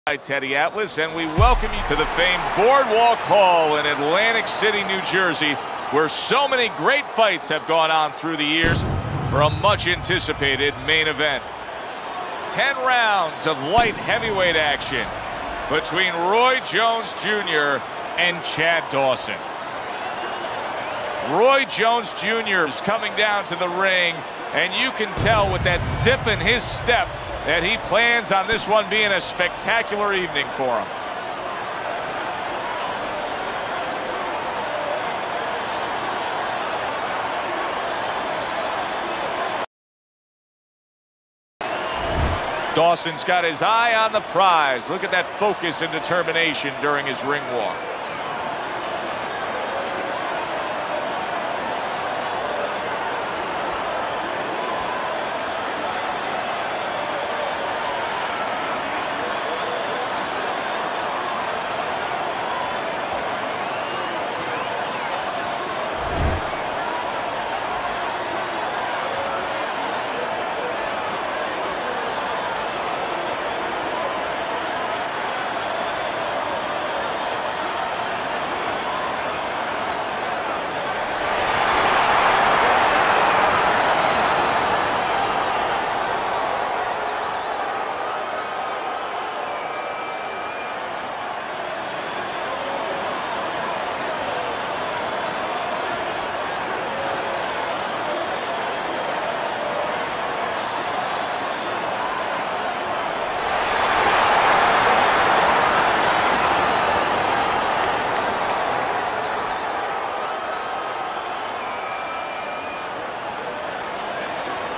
Hi, Teddy Atlas, and we welcome you to the famed Boardwalk Hall in Atlantic City, New Jersey, where so many great fights have gone on through the years for a much-anticipated main event. 10 rounds of light heavyweight action between Roy Jones Jr. and Chad Dawson. Roy Jones Jr. is coming down to the ring, and you can tell with that zip in his step that he plans on this one being a spectacular evening for him. Dawson's got his eye on the prize. Look at that focus and determination during his ring walk.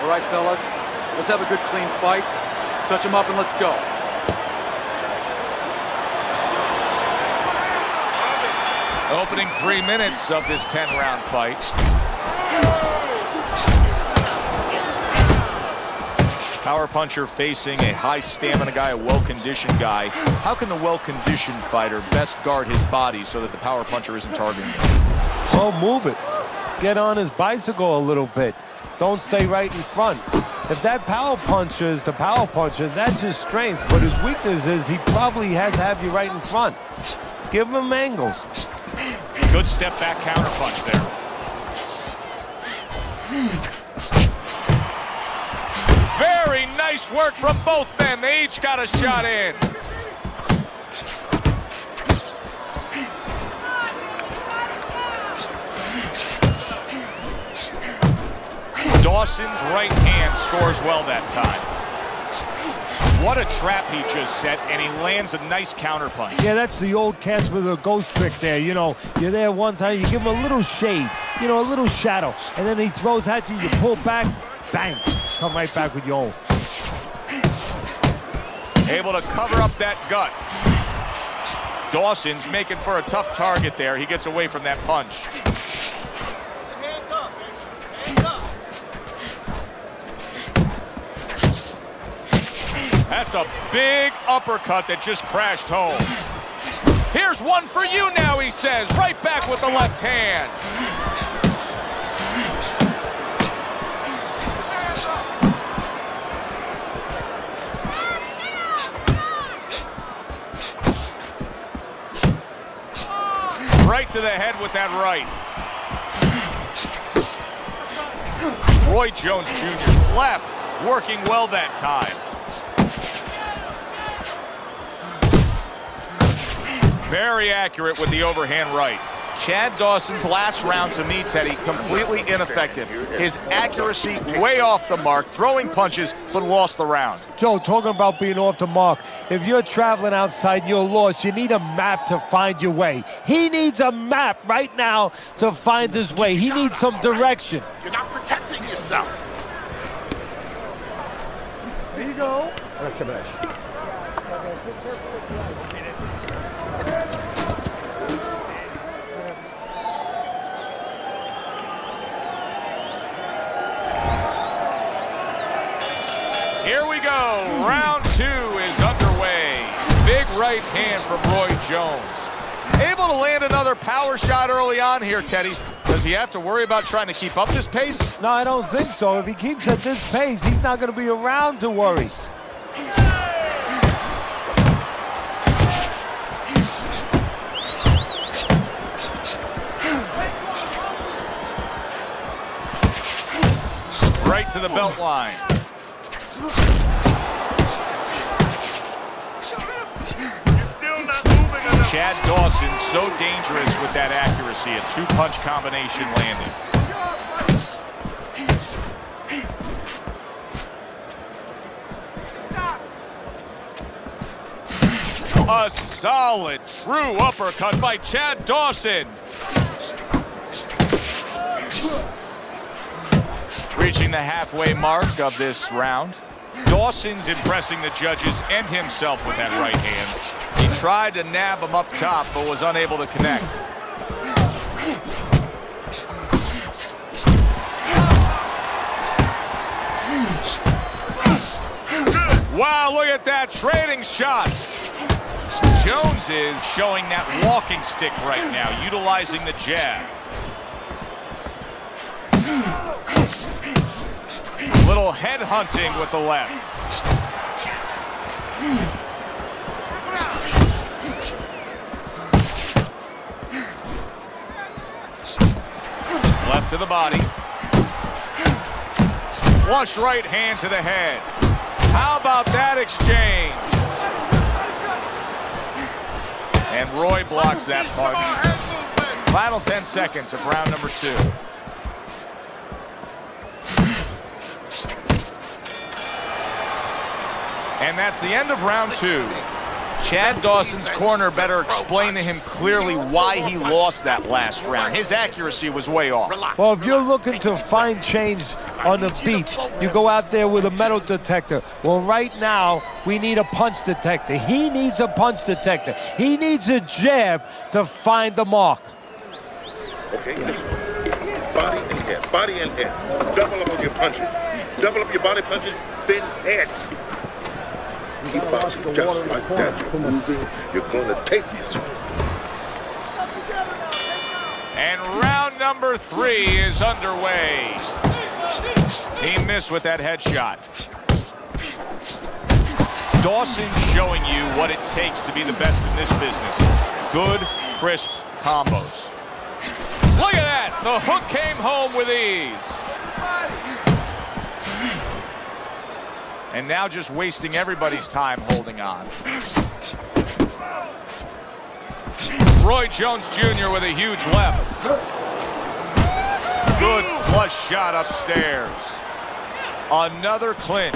All right, fellas, let's have a good, clean fight. Touch him up and let's go. Opening 3 minutes of this 10-round fight. Power puncher facing a high stamina guy, a well-conditioned guy. How can the well-conditioned fighter best guard his body so that the power puncher isn't targeting him? Well, move it. Get on his bicycle a little bit. Don't stay right in front. If that power puncher is the power puncher, that's his strength. But his weakness is he probably has to have you right in front. Give him angles. Good step back counter punch there. Very nice work from both men. They each got a shot in. Dawson's right hand scores well that time. What a trap he just set, and he lands a nice counter punch. Yeah, that's the old catch with a ghost trick there. You know, you're there one time, you give him a little shade, you know, a little shadow, and then he throws at you, you pull back, bang, come right back with your own. Able to cover up that gut. Dawson's making for a tough target there. He gets away from that punch. That's a big uppercut that just crashed home. Here's one for you now, he says. Right back with the left hand. Right to the head with that right. Roy Jones Jr. left, working well that time. Very accurate with the overhand right. Chad Dawson's last round, to me, Teddy, completely ineffective. His accuracy way off the mark, throwing punches, but lost the round. Joe, talking about being off the mark, if you're traveling outside and you're lost, you need a map to find your way. He needs a map right now to find his way. He needs some direction. You're not protecting yourself. There you go. Here we go. Round 2 is underway. Big right hand from Roy Jones. Able to land another power shot early on here, Teddy. Does he have to worry about trying to keep up this pace? No, I don't think so. If he keeps at this pace, he's not going to be around to worry. belt line. Chad Dawson so dangerous with that accuracy. A two-punch combination landing. A solid, true uppercut by Chad Dawson. Reaching the halfway mark of this round. Dawson's impressing the judges and himself with that right hand. He tried to nab him up top, but was unable to connect. Wow, look at that, trading shots. Jones is showing that walking stick right now, utilizing the jab. Little head hunting with the left. Left to the body. Flush right hand to the head. How about that exchange? And Roy blocks that punch. Final 10 seconds of round number 2. And that's the end of round 2. Chad Dawson's corner better explain to him clearly why he lost that last round. His accuracy was way off. Well, if you're looking to find change on the beach, you go out there with a metal detector. Well, right now, we need a punch detector. He needs a punch detector. He needs a jab to find the mark. Okay, listen. Body and head, body and head. Double up on your punches. Double up your body punches, then head. Keep boxing just like that. You're moving. You're going to take this one. And round number 3 is underway. He missed with that headshot. Dawson's showing you what it takes to be the best in this business. Good, crisp combos. Look at that. The hook came home with ease. And now just wasting everybody's time holding on. Roy Jones Jr. with a huge left. Good flush shot upstairs. Another clinch.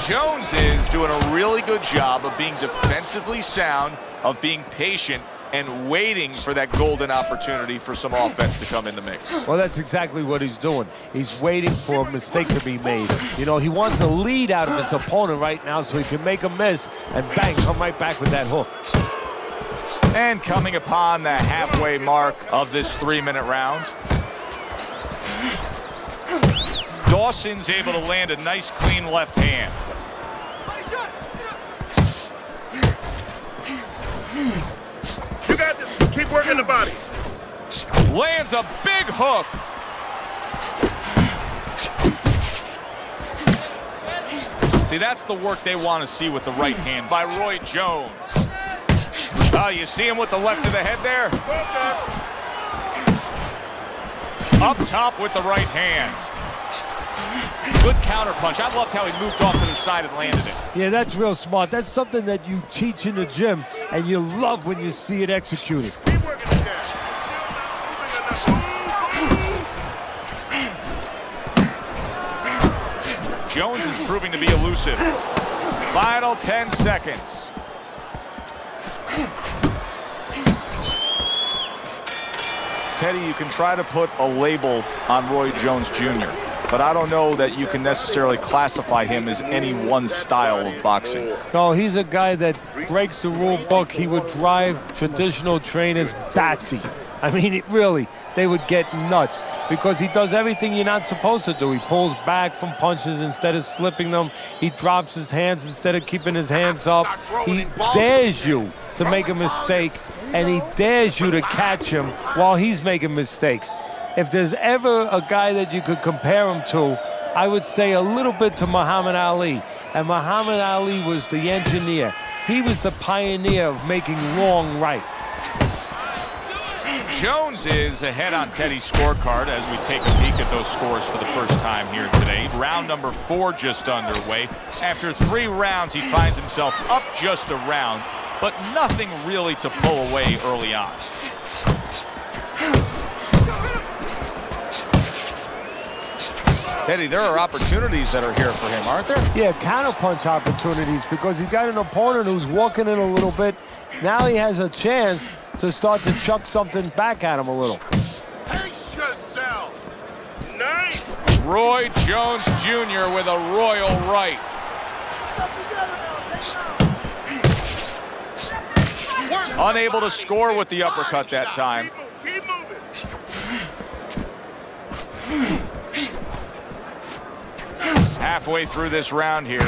Jones is doing a really good job of being defensively sound, of being patient, and waiting for that golden opportunity for some offense to come in the mix. Well, that's exactly what he's doing. He's waiting for a mistake to be made. You know, he wants the lead out of his opponent right now so he can make a miss and bang, come right back with that hook. And coming upon the halfway mark of this 3-minute round, Dawson's able to land a nice, clean left hand. You got this. Keep working the body. Lands a big hook. See, that's the work they want to see with the right hand by Roy Jones. Oh, you see him with the left to the head there? Up top with the right hand. Good counter punch. I loved how he moved off to the side and landed it. Yeah, that's real smart. That's something that you teach in the gym, and you love when you see it executed. Jones is proving to be elusive. Final 10 seconds. Teddy, you can try to put a label on Roy Jones Jr., but I don't know that you can necessarily classify him as any one style of boxing. No, he's a guy that breaks the rule book. He would drive traditional trainers batsy. I mean, really, they would get nuts because he does everything you're not supposed to do. He pulls back from punches instead of slipping them. He drops his hands instead of keeping his hands up. He dares you to make a mistake, and he dares you to catch him while he's making mistakes. If there's ever a guy that you could compare him to, I would say a little bit to Muhammad Ali. And Muhammad Ali was the engineer. He was the pioneer of making wrong right. Jones is ahead on Teddy's scorecard as we take a peek at those scores for the first time here today. Round number 4 just underway. After 3 rounds, he finds himself up just a round, but nothing really to pull away early on. Teddy, there are opportunities that are here for him, aren't there? Yeah, counterpunch opportunities, because he's got an opponent who's walking in a little bit. Now he has a chance to start to chuck something back at him a little. Pace yourself. Nice. Roy Jones Jr. with a royal right. Unable to score with the uppercut that time. Keep moving. Halfway through this round here.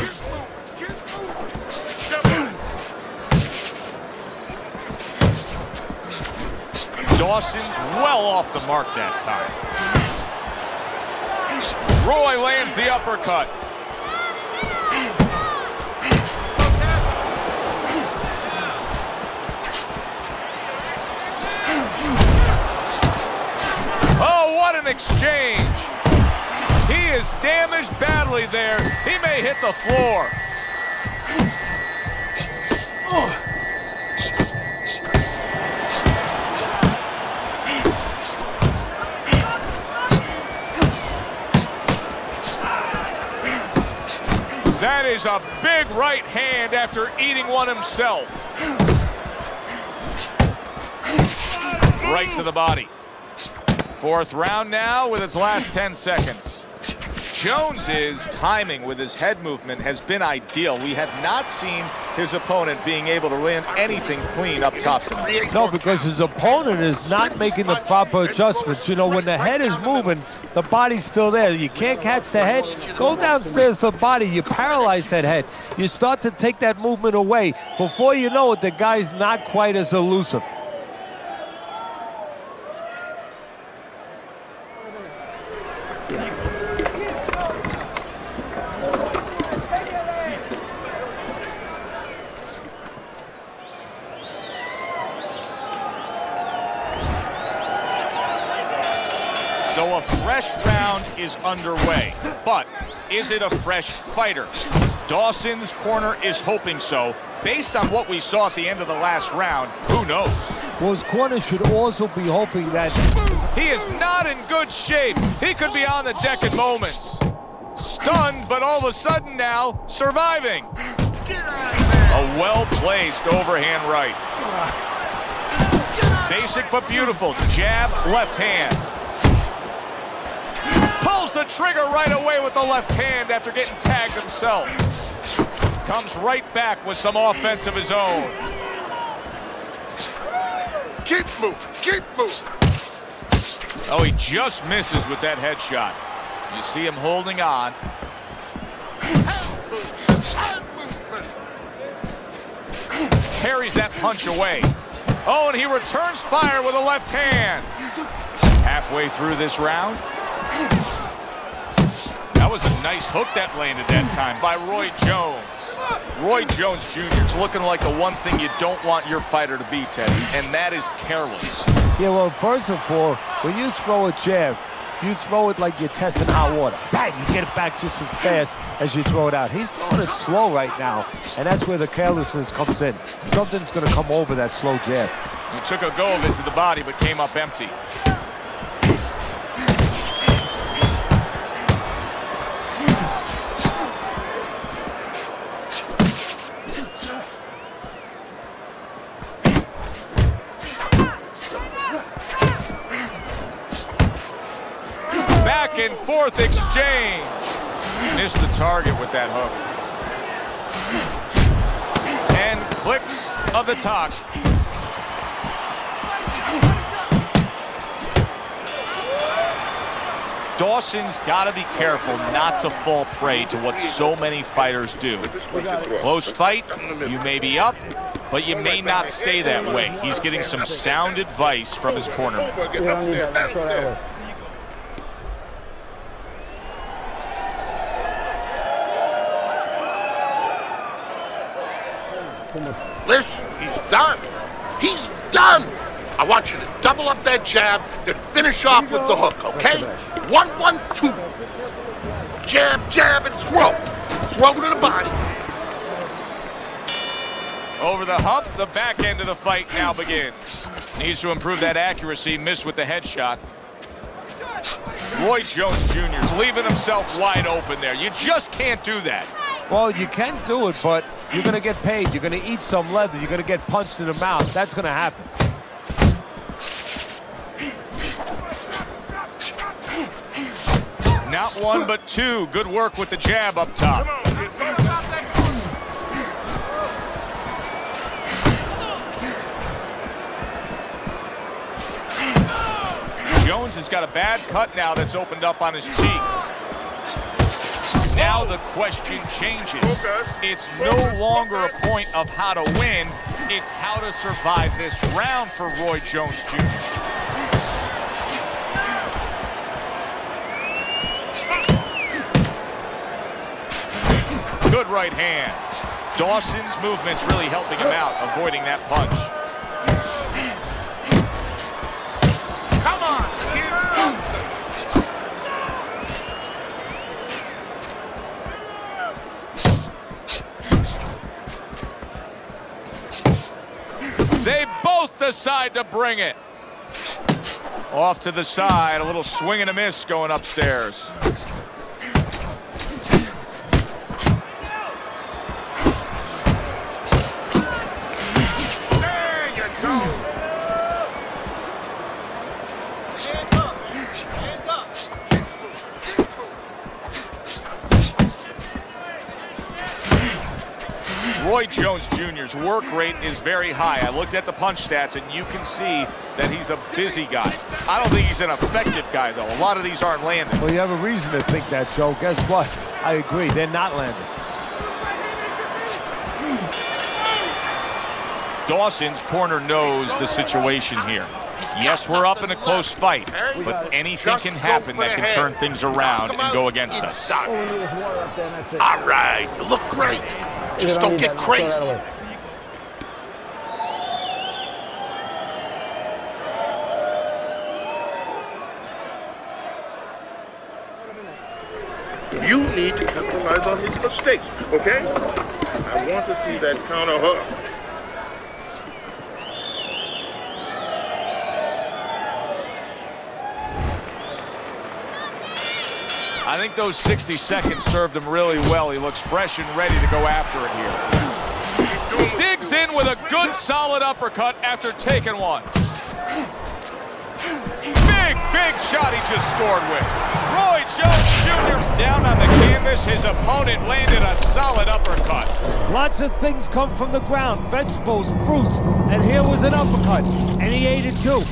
Dawson's well off the mark that time. Roy lands the uppercut. Oh, what an exchange. He is damaged badly there. He may hit the floor. That is a big right hand after eating one himself. Right to the body. 4th round now with its last 10 seconds. Jones's timing with his head movement has been ideal. We have not seen his opponent being able to land anything clean up top tonight. No, because his opponent is not making the proper adjustments. You know, when the head is moving, the body's still there. You can't catch the head. Go downstairs to the body. You paralyze that head. You start to take that movement away. Before you know it, the guy's not quite as elusive. So a fresh round is underway, but is it a fresh fighter? Dawson's corner is hoping so. Based on what we saw at the end of the last round, who knows? Well, his corner should also be hoping that... He is not in good shape. He could be on the deck in moments. Stunned, but all of a sudden now, surviving. A well-placed overhand right. Basic but beautiful. Jab, left hand. Pulls the trigger right away with the left hand after getting tagged himself. Comes right back with some offense of his own. Keep moving. Keep moving. Oh, he just misses with that headshot. You see him holding on. Parries that punch away. Oh, and he returns fire with a left hand. Halfway through this round. That was a nice hook that landed that time by Roy Jones. Roy Jones Jr. is looking like the one thing you don't want your fighter to be, Teddy, and that is careless. Yeah, well, first of all, when you throw a jab, you throw it like you're testing hot water. Bang, you get it back just as fast as you throw it out. He's throwing it slow right now, and that's where the carelessness comes in. Something's going to come over that slow jab. He took a go of it to the body, but came up empty. Back and forth exchange. Missed the target with that hook. 10 clicks of the talk. Dawson's got to be careful not to fall prey to what so many fighters do. Close fight, you may be up, but you may not stay that way. He's getting some sound advice from his corner. Listen, he's done. He's done. I want you to double up that jab, then finish off with the hook, okay? 1, 1, 2. Jab, jab, and throw. Throw to the body. Over the hump, the back end of the fight now begins. Needs to improve that accuracy, missed with the headshot. Roy Jones Jr. is leaving himself wide open there. You just can't do that. Well, you can do it, but you're going to get paid. You're going to eat some leather. You're going to get punched in the mouth. That's going to happen. Not one, but two. Good work with the jab up top. Jones has got a bad cut now that's opened up on his cheek. Now the question changes. It's no longer a point of how to win. It's how to survive this round for Roy Jones Jr. Good right hand. Dawson's movement's really helping him out, avoiding that punch. Come on, kid. They both decide to bring it. Off to the side, a little swing and a miss going upstairs. Roy Jones Jr.'s work rate is very high. I looked at the punch stats, and you can see that he's a busy guy. I don't think he's an effective guy, though. A lot of these aren't landing. Well, you have a reason to think that, Joe. Guess what? I agree. They're not landing. Dawson's corner knows the situation here. Yes, we're up in a close fight, but anything can happen that can turn things around and go against us. All right, you look great. Just don't get crazy. You need to capitalize on these mistakes, okay? I want to see that counter hook. I think those 60 seconds served him really well. He looks fresh and ready to go after it here. Digs in with a good solid uppercut after taking one. Big shot he just scored with. Roy Jones Jr.'s down on the canvas. His opponent landed a solid uppercut. Lots of things come from the ground. Vegetables, fruits, and here was an uppercut. And he ate it too.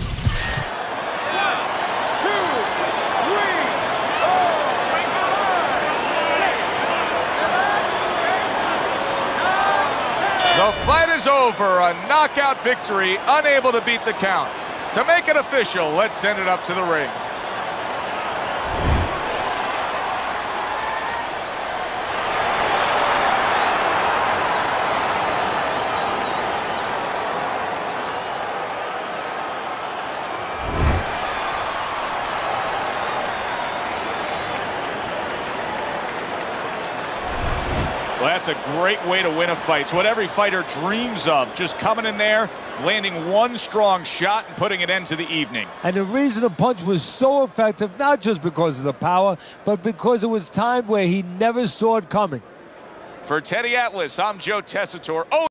The fight is over, a knockout victory, unable to beat the count. To make it official, let's send it up to the ring. Well, that's a great way to win a fight. It's what every fighter dreams of, just coming in there, landing one strong shot and putting an end to the evening. And the reason the punch was so effective, not just because of the power, but because it was timed where he never saw it coming. For Teddy Atlas, I'm Joe Tessitore.